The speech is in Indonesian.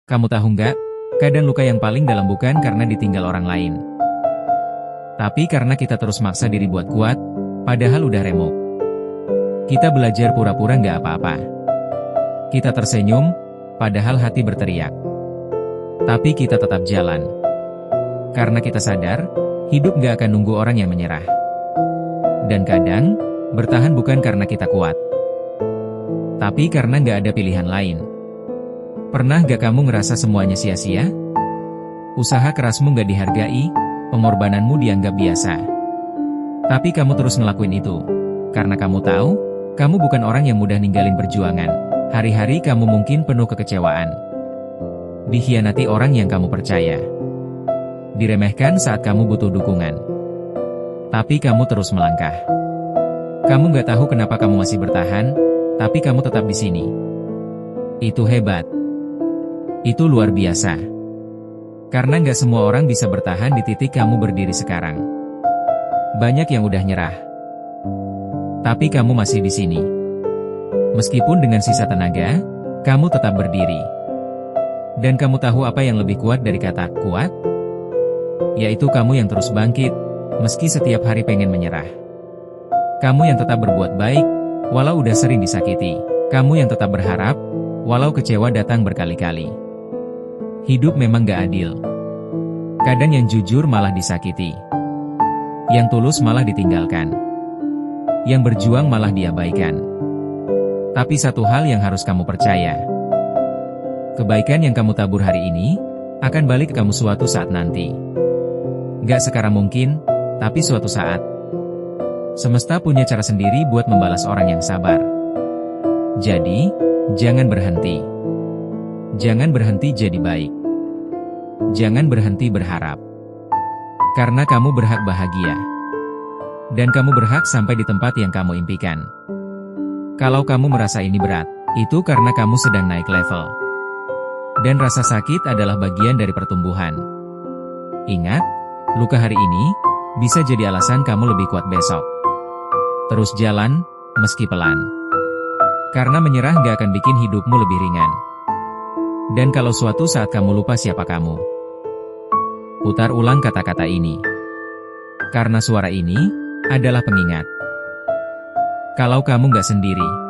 Kamu tahu nggak? Kadang luka yang paling dalam bukan karena ditinggal orang lain. Tapi karena kita terus maksa diri buat kuat, padahal udah remuk. Kita belajar pura-pura nggak apa-apa. Kita tersenyum, padahal hati berteriak. Tapi kita tetap jalan. Karena kita sadar, hidup nggak akan nunggu orang yang menyerah. Dan kadang, bertahan bukan karena kita kuat. Tapi karena nggak ada pilihan lain. Pernah gak kamu ngerasa semuanya sia-sia? Usaha kerasmu gak dihargai, pengorbananmu dianggap biasa. Tapi kamu terus ngelakuin itu. Karena kamu tahu, kamu bukan orang yang mudah ninggalin perjuangan. Hari-hari kamu mungkin penuh kekecewaan. Dikhianati orang yang kamu percaya. Diremehkan saat kamu butuh dukungan. Tapi kamu terus melangkah. Kamu gak tahu kenapa kamu masih bertahan, tapi kamu tetap di sini. Itu hebat. Itu luar biasa. Karena nggak semua orang bisa bertahan di titik kamu berdiri sekarang. Banyak yang udah nyerah. Tapi kamu masih di sini. Meskipun dengan sisa tenaga, kamu tetap berdiri. Dan kamu tahu apa yang lebih kuat dari kata kuat? Yaitu kamu yang terus bangkit, meski setiap hari pengen menyerah. Kamu yang tetap berbuat baik, walau udah sering disakiti. Kamu yang tetap berharap, walau kecewa datang berkali-kali. Hidup memang gak adil. Kadang yang jujur malah disakiti. Yang tulus malah ditinggalkan. Yang berjuang malah diabaikan. Tapi satu hal yang harus kamu percaya. Kebaikan yang kamu tabur hari ini, akan balik ke kamu suatu saat nanti. Gak sekarang mungkin, tapi suatu saat. Semesta punya cara sendiri buat membalas orang yang sabar. Jadi, jangan berhenti. Jangan berhenti jadi baik. Jangan berhenti berharap. Karena kamu berhak bahagia. Dan kamu berhak sampai di tempat yang kamu impikan. Kalau kamu merasa ini berat, itu karena kamu sedang naik level. Dan rasa sakit adalah bagian dari pertumbuhan. Ingat, luka hari ini bisa jadi alasan kamu lebih kuat besok. Terus jalan, meski pelan. Karena menyerah gak akan bikin hidupmu lebih ringan. Dan kalau suatu saat kamu lupa siapa kamu, putar ulang kata-kata ini. Karena suara ini adalah pengingat. Kalau kamu gak sendiri.